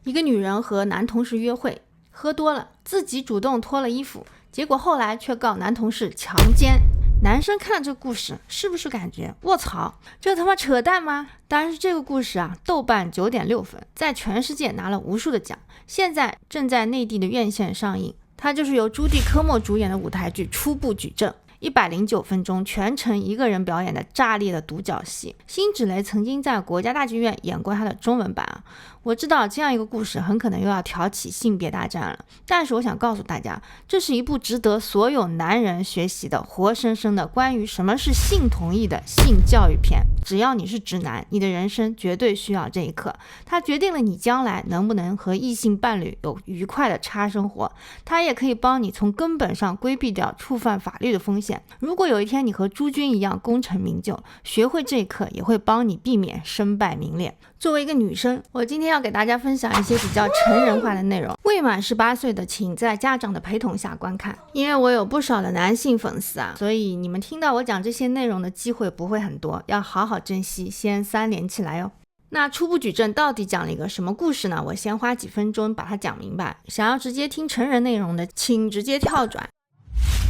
一个女人和男同事约会，喝多了，自己主动脱了衣服，结果后来却告男同事强奸。男生看了这个故事，是不是感觉卧槽，这他妈扯淡吗？当然是这个故事啊，豆瓣9.6分，在全世界拿了无数的奖，现在正在内地的院线上映。它就是由朱蒂科莫主演的舞台剧《初步举证》。109分钟，全程一个人表演的炸裂的独角戏。辛芷蕾曾经在国家大剧院演过她的中文版啊。我知道这样一个故事很可能又要挑起性别大战了，但是我想告诉大家，这是一部值得所有男人学习的活生生的关于什么是性同意的性教育片。只要你是直男，你的人生绝对需要这一课，它决定了你将来能不能和异性伴侣有愉快的差生活，它也可以帮你从根本上规避掉触犯法律的风险。如果有一天你和朱军一样功成名就，学会这一课也会帮你避免身败名裂。作为一个女生，我今天要给大家分享一些比较成人化的内容，未满18岁的请在家长的陪同下观看。因为我有不少的男性粉丝啊，所以你们听到我讲这些内容的机会不会很多，要好好珍惜，先3连起来哦。那初步举证到底讲了一个什么故事呢？我先花几分钟把它讲明白，想要直接听成人内容的请直接跳转。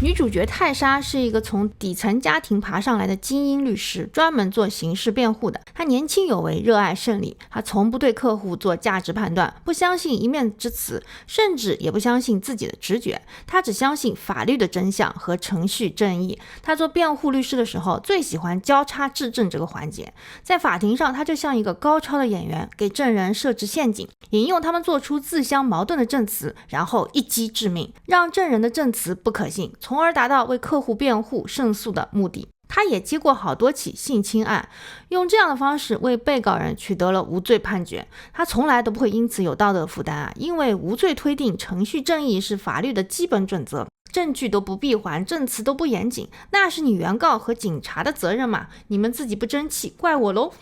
女主角泰莎是一个从底层家庭爬上来的精英律师，专门做刑事辩护的。她年轻有为，热爱胜利，她从不对客户做价值判断，不相信一面之词，甚至也不相信自己的直觉。她只相信法律的真相和程序正义。她做辩护律师的时候，最喜欢交叉质证这个环节。在法庭上，她就像一个高超的演员，给证人设置陷阱，引诱他们做出自相矛盾的证词，然后一击致命，让证人的证词不可信，从而达到为客户辩护胜诉的目的。他也接过好多起性侵案，用这样的方式为被告人取得了无罪判决。他从来都不会因此有道德负担啊，因为无罪推定、程序正义是法律的基本准则。证据都不闭环，证词都不严谨，那是你原告和警察的责任嘛，你们自己不争气，怪我喽。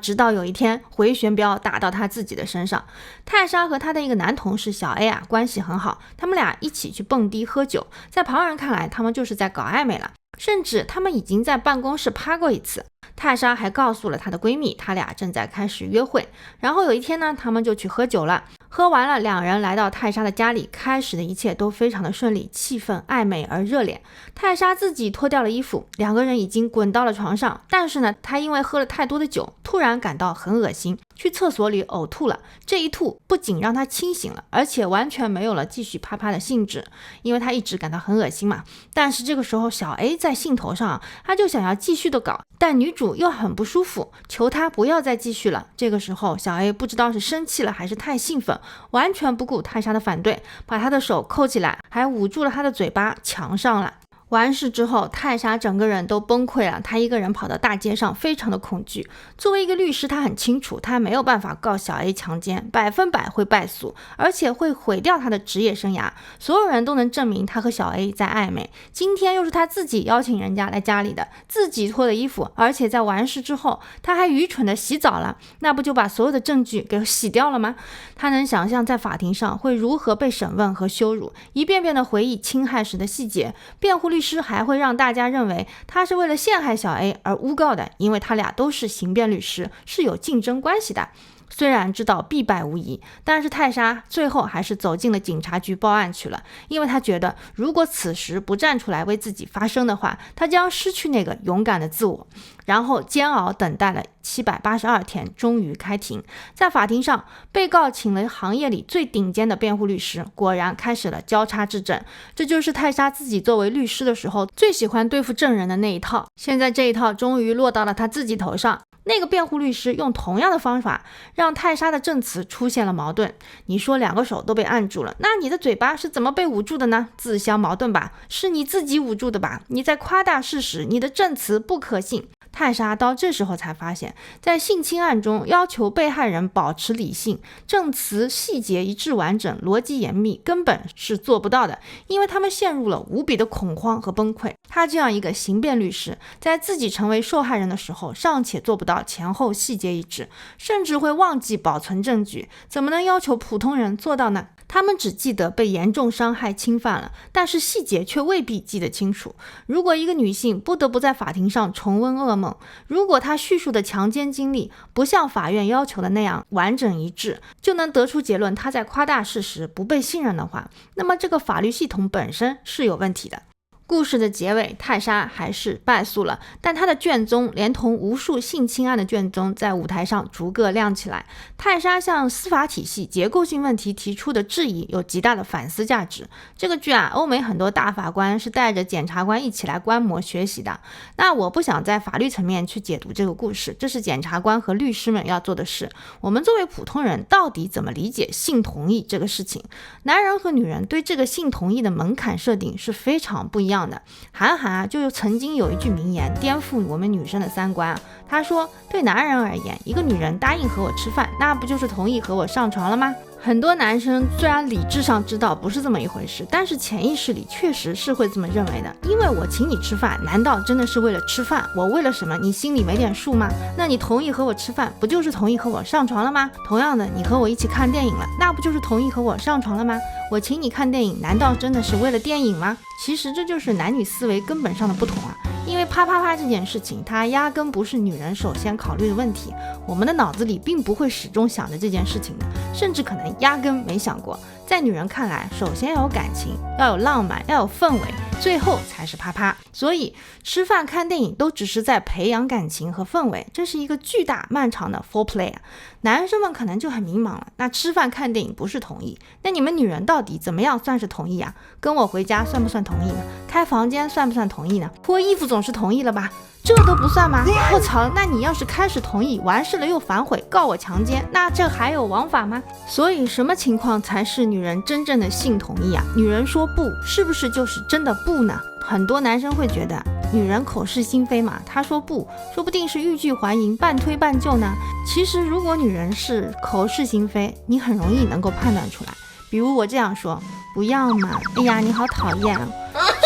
直到有一天回旋镖打到他自己的身上。泰莎和他的一个男同事小 A 啊，关系很好，他们俩一起去蹦迪喝酒，在旁人看来他们就是在搞暧昧了，甚至他们已经在办公室趴过一次。泰莎还告诉了她的闺蜜，他俩正在开始约会。然后有一天呢，他们就去喝酒了。喝完了，两人来到泰莎的家里，开始的一切都非常的顺利，气氛暧昧而热烈。泰莎自己脱掉了衣服，两个人已经滚到了床上，但是呢，她因为喝了太多的酒，突然感到很恶心，去厕所里呕吐了。这一吐不仅让她清醒了，而且完全没有了继续啪啪的兴致，因为她一直感到很恶心嘛。但是这个时候小 A 在兴头上，她就想要继续的搞，但女主又很不舒服，求她不要再继续了。这个时候小 A 不知道是生气了还是太兴奋，完全不顾泰莎的反对，把她的手扣起来，还捂住了她的嘴巴，强上了。完事之后，泰莎整个人都崩溃了，她一个人跑到大街上，非常的恐惧。作为一个律师，她很清楚，她没有办法告小 A 强奸，100%会败诉，而且会毁掉她的职业生涯。所有人都能证明她和小 A 在暧昧。今天又是她自己邀请人家来家里的，自己脱的衣服，而且在完事之后，她还愚蠢的洗澡了，那不就把所有的证据给洗掉了吗？她能想象在法庭上会如何被审问和羞辱，一遍遍的回忆侵害时的细节。辩护律师还会让大家认为他是为了陷害小 A 而诬告的，因为他俩都是刑辩律师，是有竞争关系的。虽然知道必败无疑，但是泰莎最后还是走进了警察局报案去了，因为她觉得如果此时不站出来为自己发声的话，她将失去那个勇敢的自我。然后煎熬等待了782天，终于开庭。在法庭上，被告请了行业里最顶尖的辩护律师，果然开始了交叉质证。这就是泰莎自己作为律师的时候最喜欢对付证人的那一套，现在这一套终于落到了她自己头上。那个辩护律师用同样的方法让泰莎的证词出现了矛盾。你说两个手都被按住了，那你的嘴巴是怎么被捂住的呢？自相矛盾吧，是你自己捂住的吧？你在夸大事实，你的证词不可信。泰莎到这时候才发现，在性侵案中要求被害人保持理性，证词细节一致完整，逻辑严密，根本是做不到的，因为他们陷入了无比的恐慌和崩溃。他这样一个刑辩律师，在自己成为受害人的时候，尚且做不到前后细节一致，甚至会忘记保存证据，怎么能要求普通人做到呢？他们只记得被严重伤害侵犯了，但是细节却未必记得清楚。如果一个女性不得不在法庭上重温噩梦，如果她叙述的强奸经历不像法院要求的那样完整一致，就能得出结论她在夸大事实，不被信任的话，那么这个法律系统本身是有问题的。故事的结尾，泰莎还是败诉了，但她的卷宗连同无数性侵案的卷宗在舞台上逐个亮起来。泰莎向司法体系结构性问题提出的质疑有极大的反思价值。这个剧啊，欧美很多大法官是带着检察官一起来观摩学习的。那我不想在法律层面去解读这个故事，这是检察官和律师们要做的事。我们作为普通人，到底怎么理解性同意这个事情？男人和女人对这个性同意的门槛设定是非常不一样的。韩寒啊，就曾经有一句名言颠覆我们女生的三观啊。他说，对男人而言，一个女人答应和我吃饭，那不就是同意和我上床了吗？很多男生虽然理智上知道不是这么一回事，但是潜意识里确实是会这么认为的。因为我请你吃饭，难道真的是为了吃饭？我为了什么？你心里没点数吗？那你同意和我吃饭，不就是同意和我上床了吗？同样的，你和我一起看电影了，那不就是同意和我上床了吗？我请你看电影，难道真的是为了电影吗？其实这就是男女思维根本上的不同啊。因为啪啪啪这件事情，它压根不是女人首先考虑的问题，我们的脑子里并不会始终想着这件事情的，甚至可能压根没想过。在女人看来，首先要有感情，要有浪漫，要有氛围，最后才是啪啪。所以吃饭看电影都只是在培养感情和氛围，这是一个巨大漫长的 foreplay 啊。男生们可能就很迷茫了，那吃饭看电影不是同意，那你们女人到底怎么样算是同意啊？跟我回家算不算同意呢？开房间算不算同意呢？脱衣服总是同意了吧？这都不算吗？我操，那你要是开始同意，完事了又反悔，告我强奸，那这还有王法吗？所以什么情况才是女人真正的性同意啊？女人说不，是不是就是真的不呢？很多男生会觉得女人口是心非嘛，她说不，说不定是欲拒还迎，半推半就呢。其实如果女人是口是心非，你很容易能够判断出来。比如我这样说，不要嘛，哎呀你好讨厌啊，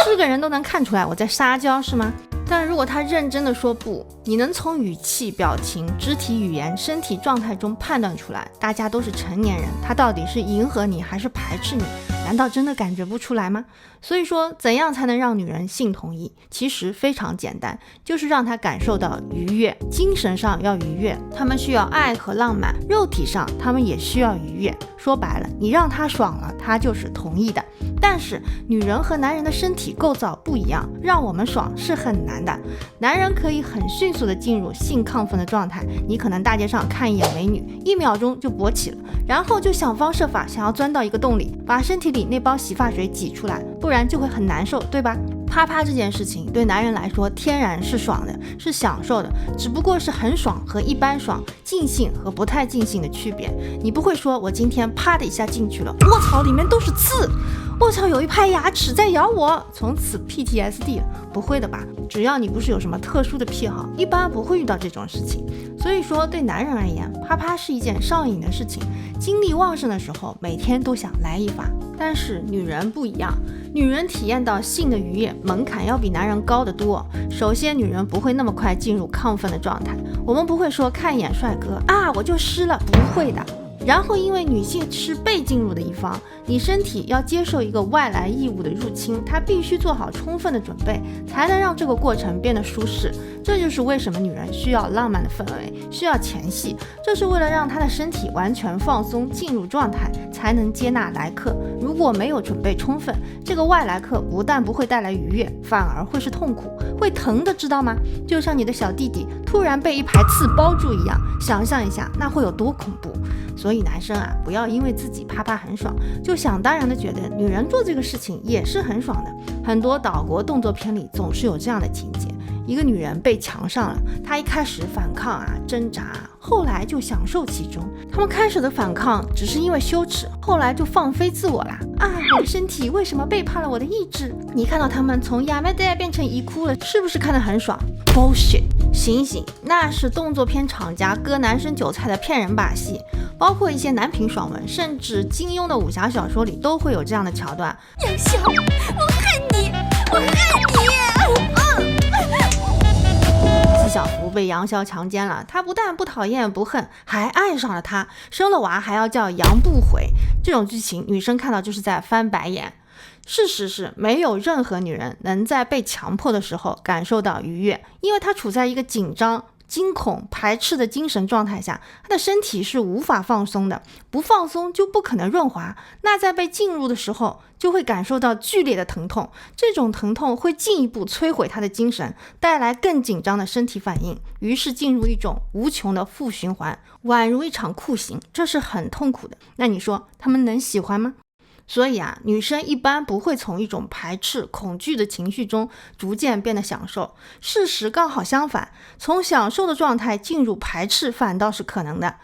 是个人都能看出来我在撒娇是吗？但如果他认真的说不，你能从语气、表情、肢体语言、身体状态中判断出来，大家都是成年人，他到底是迎合你还是排斥你？难道真的感觉不出来吗？所以说，怎样才能让女人性同意？其实非常简单，就是让她感受到愉悦，精神上要愉悦，她们需要爱和浪漫，肉体上她们也需要愉悦。说白了，你让她爽了，她就是同意的。但是女人和男人的身体构造不一样，让我们爽是很难的。男人可以很迅速的进入性亢奋的状态，你可能大街上看一眼美女，1秒钟就勃起了，然后就想方设法想要钻到一个洞里，把身体里那包洗发水挤出来，不然就会很难受，对吧？啪啪这件事情对男人来说天然是爽的，是享受的，只不过是很爽和一般爽，尽兴和不太尽兴的区别。你不会说我今天啪的一下进去了，卧槽里面都是刺，卧槽有一排牙齿在咬我，从此 PTSD 了，不会的吧？只要你不是有什么特殊的癖好，一般不会遇到这种事情。所以说对男人而言，啪啪是一件上瘾的事情，精力旺盛的时候每天都想来一发。但是女人不一样，女人体验到性的愉悦门槛要比男人高得多。首先女人不会那么快进入亢奋的状态，我们不会说看一眼帅哥啊我就湿了，不会的。然后因为女性是被进入的一方，你身体要接受一个外来异物的入侵，它必须做好充分的准备，才能让这个过程变得舒适。这就是为什么女人需要浪漫的氛围，需要前戏，这是为了让她的身体完全放松，进入状态，才能接纳来客。如果没有准备充分，这个外来客不但不会带来愉悦，反而会是痛苦，会疼的，知道吗？就像你的小弟弟突然被一排刺包住一样，想象一下那会有多恐怖。所以男生啊，不要因为自己啪啪很爽，就想当然的觉得女人做这个事情也是很爽的。很多岛国动作片里总是有这样的情节，一个女人被强上了，她一开始反抗啊挣扎啊，后来就享受其中。他们开始的反抗只是因为羞耻，后来就放飞自我啦。啊，我的身体为什么背叛了我的意志？你看到他们从亚麻袋变成遗哭了，是不是看得很爽？ bullshit， 醒醒，那是动作片厂家割男生韭菜的骗人把戏。包括一些男频爽文，甚至金庸的武侠小说里都会有这样的桥段。杨逍，我恨你，我恨你！纪晓芙被杨逍强奸了，他不但不讨厌不恨，还爱上了他，生了娃还要叫杨不悔。这种剧情女生看到就是在翻白眼。事实是，没有任何女人能在被强迫的时候感受到愉悦，因为她处在一个紧张、惊恐、排斥的精神状态下，她的身体是无法放松的，不放松就不可能润滑。那在被进入的时候，就会感受到剧烈的疼痛，这种疼痛会进一步摧毁她的精神，带来更紧张的身体反应，于是进入一种无穷的负循环，宛如一场酷刑，这是很痛苦的。那你说他们能喜欢吗？所以啊，女生一般不会从一种排斥、恐惧的情绪中逐渐变得享受。事实刚好相反，从享受的状态进入排斥反倒是可能的。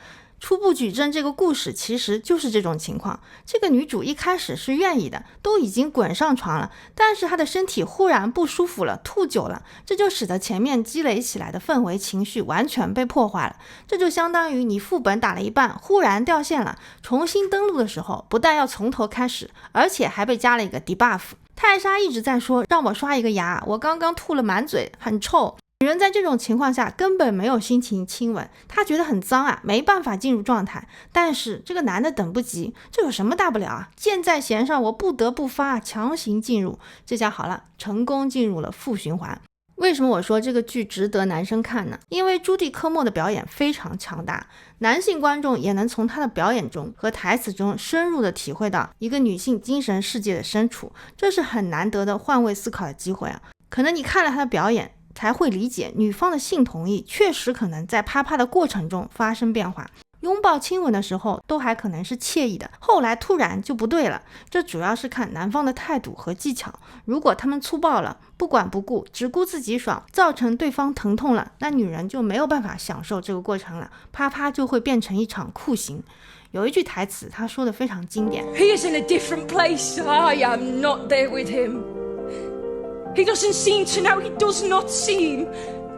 初步举证这个故事其实就是这种情况。这个女主一开始是愿意的，都已经滚上床了，但是她的身体忽然不舒服了，吐久了，这就使得前面积累起来的氛围情绪完全被破坏了。这就相当于你副本打了一半，忽然掉线了，重新登录的时候，不但要从头开始，而且还被加了一个 debuff。泰莎一直在说让我刷一个牙，我刚刚吐了满嘴，很臭。女人在这种情况下根本没有心情亲吻，她觉得很脏啊，没办法进入状态。但是这个男的等不及，这有什么大不了啊？箭在弦上，我不得不发，强行进入，这下好了，成功进入了负循环。为什么我说这个剧值得男生看呢？因为朱蒂科莫的表演非常强大，男性观众也能从她的表演中和台词中深入的体会到一个女性精神世界的身处，这是很难得的换位思考的机会啊。可能你看了她的表演，才会理解女方的性同意确实可能在啪啪的过程中发生变化，拥抱亲吻的时候都还可能是惬意的，后来突然就不对了。这主要是看男方的态度和技巧，如果他们粗暴了，不管不顾，只顾自己爽，造成对方疼痛了，那女人就没有办法享受这个过程了，啪啪就会变成一场酷刑。有一句台词他说的非常经典， He is in a different place. I am not there with him.He doesn't seem to know, he does not seem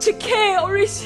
to care, or is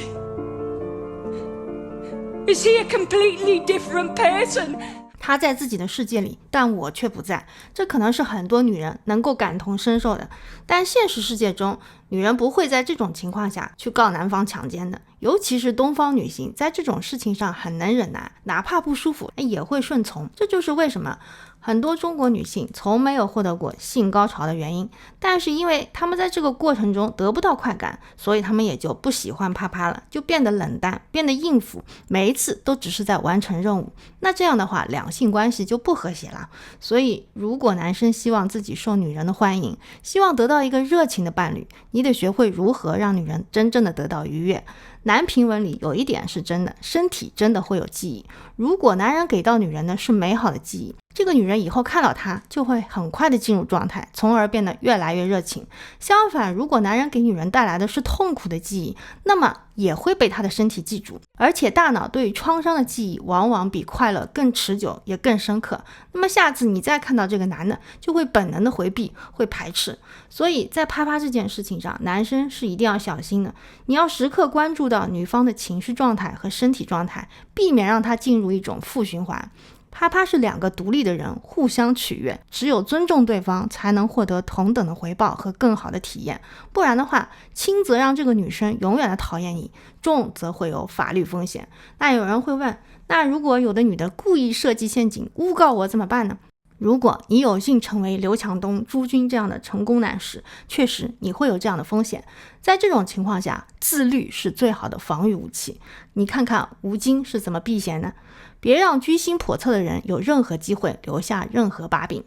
he a completely different person? 他在自己的世界里，但我却不在，这可能是很多女人能够感同身受的。但现实世界中，女人不会在这种情况下去告男方强奸的，尤其是东方女性在这种事情上很能忍耐，哪怕不舒服也会顺从。这就是为什么很多中国女性从没有获得过性高潮的原因，但是因为她们在这个过程中得不到快感，所以她们也就不喜欢啪啪了，就变得冷淡，变得应付，每一次都只是在完成任务。那这样的话，两性关系就不和谐了。所以如果男生希望自己受女人的欢迎，希望得到一个热情的伴侣，你得学会如何让女人真正的得到愉悦。男评文里有一点是真的，身体真的会有记忆。如果男人给到女人的是美好的记忆，这个女人以后看到他就会很快的进入状态，从而变得越来越热情。相反，如果男人给女人带来的是痛苦的记忆，那么也会被她的身体记住，而且大脑对于创伤的记忆往往比快乐更持久也更深刻。那么下次你再看到这个男的，就会本能的回避，会排斥。所以在啪啪这件事情上，男生是一定要小心的，你要时刻关注到女方的情绪状态和身体状态，避免让她进入一种负循环。啪啪是两个独立的人互相取悦，只有尊重对方才能获得同等的回报和更好的体验，不然的话，轻则让这个女生永远的讨厌你，重则会有法律风险。那有人会问，那如果有的女的故意设计陷阱诬告我怎么办呢？如果你有幸成为刘强东、朱军这样的成功男士，确实你会有这样的风险。在这种情况下，自律是最好的防御武器。你看看吴京是怎么避嫌呢？别让居心叵测的人有任何机会留下任何把柄。